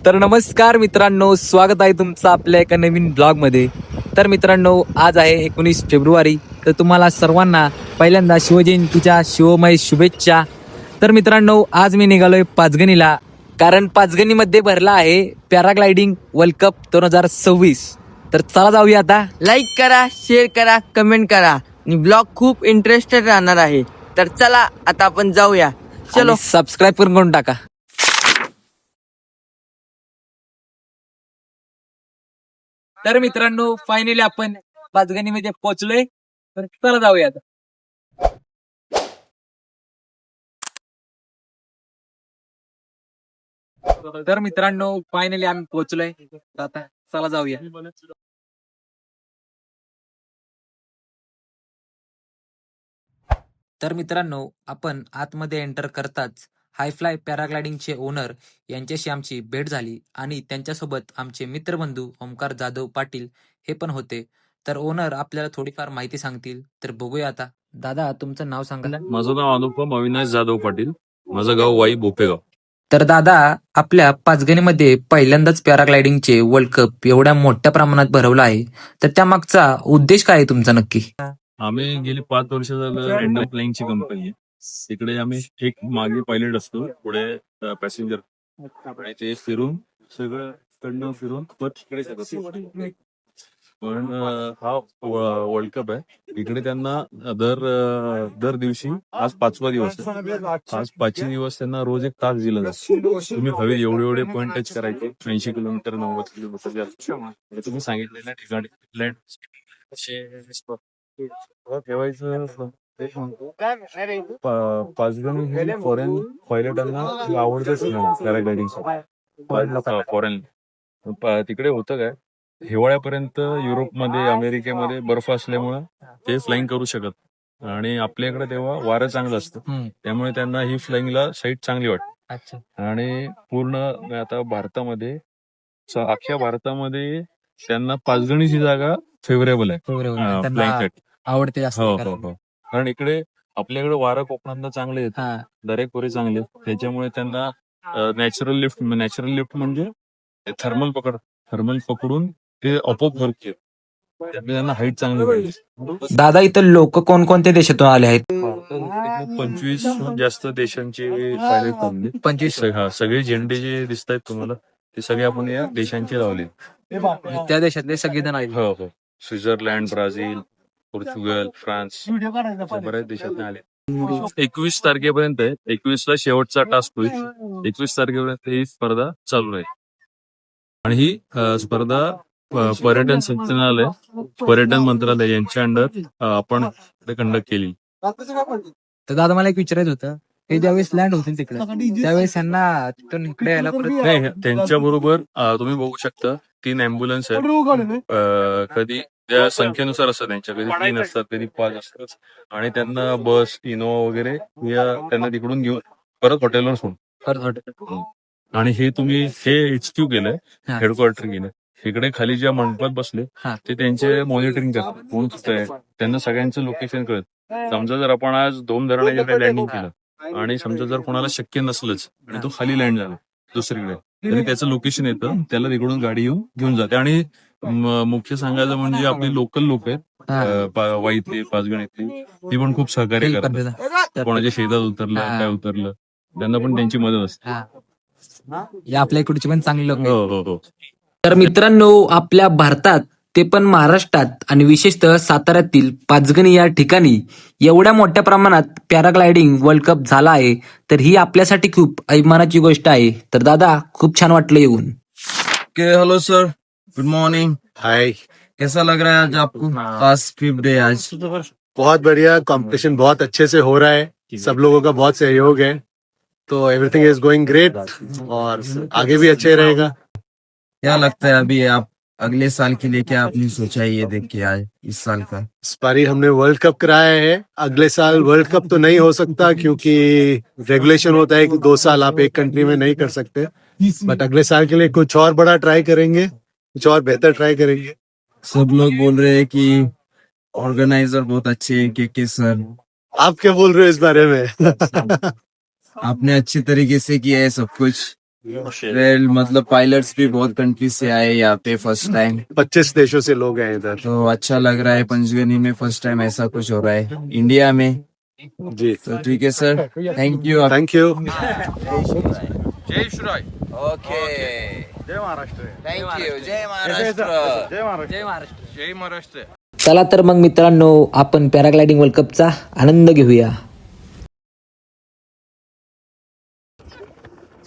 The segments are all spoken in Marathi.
तर नमस्कार मित्रांनो, स्वागत आहे तुमचं आपल्या एका नवीन ब्लॉग मध्ये. तर मित्रांनो, आज आहे 19 फेब्रुवारी. तर तुम्हाला सर्वांना पहिल्यांदा शिवजयंतीच्या शिवमय शुभेच्छा. तर मित्रांनो, आज मी निघालोय पाचगणीला, कारण पाचगणीमध्ये भरला आहे पॅराग्लायडिंग वर्ल्ड कप 2026. तर चला जाऊया आता. लाईक करा, शेअर करा, कमेंट करा आणि ब्लॉग खूप इंटरेस्टेड राहणार आहे. तर चला आता आपण जाऊया. चलो. सबस्क्राईब करून टाका. तर मित्रांनो, फायनली आपण पाचगणीमध्ये पोहोचलोय. तर चला जाऊया आता. तर मित्रांनो, फायनली आम्ही पोहोचलोय. आता चला जाऊया. तर मित्रांनो, आपण आतमध्ये एंटर करताच हायफ्लाय पॅराग्लायडिंगचे ओनर यांच्याशी आमची भेट झाली आणि त्यांच्यासोबत आमचे मित्रबंधू ओमकार जाधव पाटील हे पण होते. तर ओनर आपल्याला थोडीफार माहिती सांगतील. तर बघूया आता. दादा, तुमचं नाव सांगा. माझं नाव अनुपम अविनाश जाधव पाटील. माझं गाव वाई बोपेगाव. तर दादा, आपल्या पाचगणीमध्ये पहिल्यांदाच पॅराग्लायडिंगचे वर्ल्ड कप एवढ्या मोठ्या प्रमाणात भरवला आहे. तर त्या मागचा उद्देश काय आहे तुमचा नक्की? आम्ही गेली 5 वर्ष झालं एंडर फ्लाइंगची कंपनी आहे. तिकडे आम्ही एक मागे पायलट असतो, पुढे पॅसेंजर, आणि ते फिरून सगळं कडनं फिरून परत तिकडे जातात. पण हा वर्ल्ड कप आहे. इकडे त्यांना दर दिवशी, आज 5वा दिवस आहे, आज 5 दिवस त्यांना रोज 1 तास दिला जातो. तुम्ही हवे एवढे पॉईंट टच करायचे, 80 किलोमीटर 90 किलोमीटर तुम्ही सांगितलेल्या ठिकाणी लँड ठेवायचं. ते म्हणतो पाचगणी हे फॉरेन पायलटांना आवडतच पॅराग्लायडिंग फॉरेन. तिकडे होतं काय, हिवाळ्यापर्यंत युरोपमध्ये अमेरिकेमध्ये बर्फ असल्यामुळं ते फ्लाइंग करू शकत, आणि आपल्याकडे तेव्हा वारं चांगलं असतं, त्यामुळे त्यांना ही फ्लाइंगला साईट चांगली वाटते. आणि पूर्ण आता भारतामध्ये, अख्ख्या भारतामध्ये त्यांना पाचगणीची जागा फेवरेबल आहे फ्लाइंगसाठी, आवडते. हो हो हो. कारण इकडे आपल्याकडे वारं कोकणात चांगले येतं, दरेकोरे चांगले आहेत, त्याच्यामुळे त्यांना नॅचरल लिफ्ट म्हणजे थर्मल पकडून ते आपोआप भरते, त्यामुळे त्यांना हाईट चांगली पाहिजे. दादा, इथं लोक कोणकोणत्या देशातून आले आहेत? 25 जास्त देशांचे पायलट थांबले. 25. सगळे झेंडे जे दिसत आहेत तुम्हाला, ते सगळे आपण या देशांचे लावले. त्या देशातले सगळेजण आहेत. हो हो. स्वित्झर्लंड, ब्राझील, पोर्तुगल, फ्रान्स, बऱ्याच देशात आले. 21 तारखेपर्यंत आहे. 21ला शेवटचा टास्क होईल. 21 तारखेपर्यंत ही स्पर्धा चालू आहे. आणि ही स्पर्धा पर्यटन संचालनालय, पर्यटन मंत्रालय यांच्या अंडर आपण कंडक्ट केली. तर दादा, मला एक विचारायचं होतं, हे ज्यावेळेस लँड होतील तिकडे, त्यावेळेस त्यांना तिथून इकडे यायला नाही, त्यांच्या बरोबर तुम्ही बघू शकता 3 अँब्युलन्स आहेत. कधी त्या संख्येनुसार असतात त्यांच्या, कधी 3 असतात, कधी 5 असतात, आणि त्यांना बस, इनोवा वगैरे त्यांना तिकडून घेऊन परत हॉटेलवर सोडून. आणि हे तुम्ही HQ केलंय, हेडक्वार्टर केलंय. इकडे खाली ज्या मंडपात बसले ते त्यांचे मॉनिटरिंग करतात, कोण आहे त्यांना सगळ्यांचं लोकेशन कळत. समजा जर आपण आज 2 धरणाच्या लँडिंग केलं, आणि समजा जर कोणाला शक्य नसलंच आणि तो खाली लँड झाला दुसरीकडे, तरी त्याचं लोकेशन येतं, त्याला तिकडून गाडी येऊन घेऊन जाते. आणि मुख्य सांगायचं म्हणजे आपली लोकल लोक आहेत वाईतली, पाचगणीतली, ती पण खूप सहकार्य करतात. कोणाच्या शेतात उतरलं, काय उतरलं, त्यांना पण त्यांची मदत असते. आपल्या इकडची पण चांगली लोक. हो हो हो. तर मित्रांनो, आपल्या भारतात, ते पण महाराष्ट्रात आणि विशेषतः साताऱ्यातील पाचगणी या ठिकाणी एवढ्या मोठ्या प्रमाणात पॅराग्लायडिंग वर्ल्ड कप झाला आहे. तर ही आपल्यासाठी खूप अभिमानाची गोष्ट आहे. तर दादा, खूप छान वाटलं येऊन. Hello sir, good morning. Hi, कैसा लग रहा है आज आपको? लास्ट 5th डे आज. बहुत बढ़िया. कंपटीशन बहुत अच्छे से हो रहा है, सब लोगों का बहुत सहयोग है, तो एवरीथिंग इज गोइंग ग्रेट, और आगे भी अच्छे रहेगा. क्या लगता है अभी आप अगले साल के लिए क्या आपने सोचा है, ये देख के आज इस साल का? इस बारी हमने वर्ल्ड कप कराया है, अगले साल वर्ल्ड कप तो नहीं हो सकता, क्योंकि रेगुलेशन होता है कि 2 साल आप एक कंट्री में नहीं कर सकते, बट अगले साल के लिए कुछ और बड़ा ट्राई करेंगे, कुछ और बेहतर ट्राई करेंगे. सब लोग बोल रहे हैं कि ऑर्गेनाइजर बहुत अच्छे हैं, के सर. आप क्या बोल रहे हो इस बारे में? आपने अच्छे तरीके से किया है सब कुछ. वेल मतलब पायलट्स भी बहुत कंट्री से आए यहाँ पे फर्स्ट टाइम, 25 देशों से लोग हैं इधर। तो अच्छा लग रहा है। पंचगनी में फर्स्ट टाइम ऐसा कुछ हो रहा है इंडिया में, जी तो ठीक है sir, thank you. Thank you. Okay, जय महाराष्ट्र, थँक यू, जय महाराष्ट्र। चला तर मग मित्रांनो, आपण पॅराग्लायडिंग वर्ल्ड कपचा आनंद घेऊया.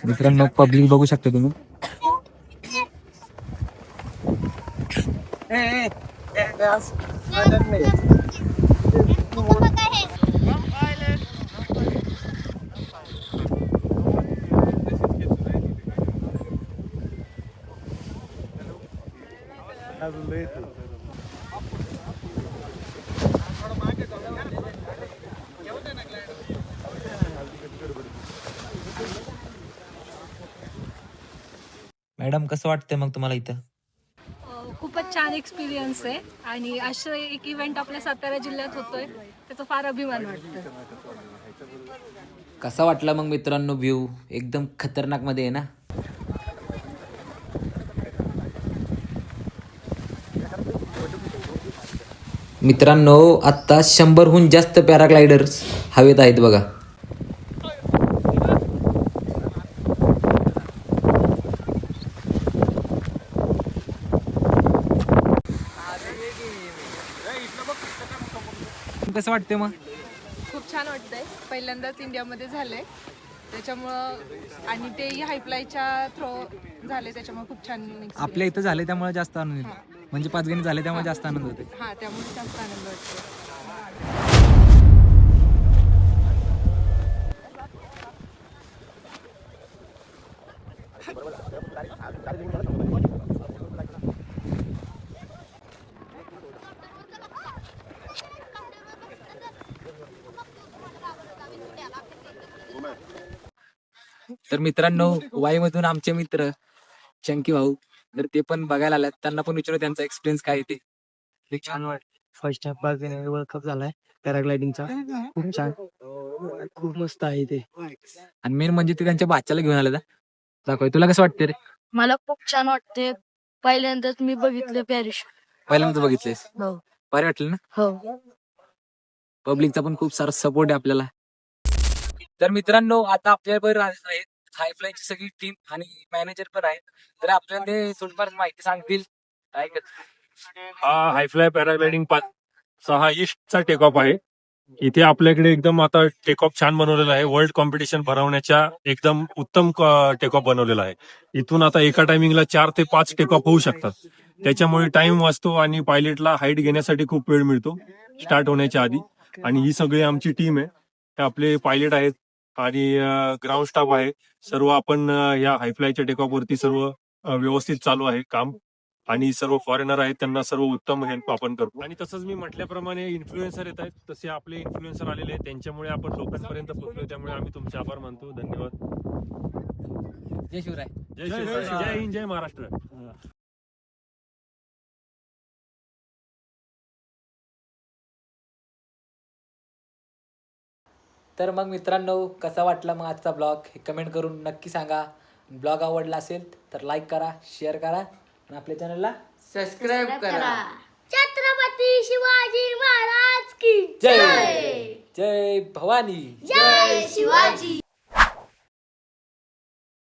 मित्रांनो, पब्लिक बघू शकता तुम्ही. मॅडम, कसं वाटतंय मग तुम्हाला इथं? खूपच छान एक्सपिरियन्स आहे आणि असं एक इव्हेंट आपल्या सातारा जिल्ह्यात होतोय त्याचा फार अभिमान वाटतो. कसा वाटला मग मित्रांनो व्ह्यू? एकदम खतरनाक मध्ये आहे ना. मित्रांनो, आता 100हून जास्त पॅराग्लायडर्स हवेत आहेत बघा. कसं वाटतंय मग? खूप छान वाटतंय, पहिल्यांदाच इंडियामध्ये झालंय त्याच्यामुळं, आणि तेही हायफ्लायच्या थ्रो झाले त्याच्यामुळे खूप छान experience. आपल्या इथं झाले त्यामुळे जास्त आनंद होतो. म्हणजे पाचगणी झाले त्यामुळे जास्त आनंद होते. हा, त्यामुळे जास्त आनंद वाटतो. तर मित्रांनो, वाईमधून आमचे मित्र चंकी भाऊ, तर ते पण बघायला आल्यात. त्यांना पण विचारू त्यांचा एक्सपिरियन्स काय आहे ते. छान वाटत. First time Panchgani world cup झालाय पॅराग्लायडिंगचा, खूप छान, खूप मस्त आहे ते. आणि मेन म्हणजे ते त्यांच्या बाच्याला घेऊन आले. दाखव, तुला कसं वाटतं रे? मला खूप छान वाटते. पहिल्यांदाच मी बघितलं पॅरिस. पहिल्यांदा बघितलेस? हो भारी वाटलं ना. हो. पब्लिकचा पण खूप सारा सपोर्ट आहे आपल्याला. तर मित्रांनो, आता आपल्याबरोबर आहेत हायफ्लायची सगळी टीम आणि मॅनेजर पण आहेत. तर आपल्याला ते थोडीफार माहिती सांगतील काय हा हायफ्लाय पॅराग्लायडिंग 6 ईस्टचा टेक ऑफ आहे. इथे आपल्याकडे एकदम आता टेक ऑफ छान बनवलेला आहे. वर्ल्ड कॉम्पिटिशन भरवण्याच्या एकदम उत्तम टेक ऑफ बनवलेला आहे. इथून आता एका टायमिंगला 4 ते 5 टेक ऑफ होऊ शकतात. त्याच्यामुळे टाइम वाचतो आणि पायलटला हाईट घेण्यासाठी खूप वेळ मिळतो स्टार्ट होण्याच्या आधी. आणि ही सगळी आमची टीम आहे. हे आपले पायलट आहेत आणि ग्राउंड स्टाफ आहे. सर्व आपण या हायफ्लायच्या टेक ऑफ वरती सर्व व्यवस्थित चालू आहे काम. आणि सर्व फॉरेनर आहेत, त्यांना सर्व उत्तम हेल्प आपण करतो. आणि तसंच मी म्हटल्याप्रमाणे इन्फ्लुएन्सर येत आहेत, तसे आपले इन्फ्लुएन्सर आलेले आहेत. त्यांच्यामुळे आपण लोकांपर्यंत पोहोचलो, त्यामुळे आम्ही तुमचे आभार मानतो. धन्यवाद. जय शिवराय. जय शिवराय, जय हिंद, जय महाराष्ट्र. तर मग मित्रांनो, कसा वाटला मग आजचा ब्लॉग हे कमेंट करून नक्की सांगा. ब्लॉग आवडला असेल तर लाईक करा, शेअर करा आणि आपल्या चॅनलला सबस्क्राईब करा. छत्रपती शिवाजी महाराज की जय. जय भवानी. जय शिवाजी.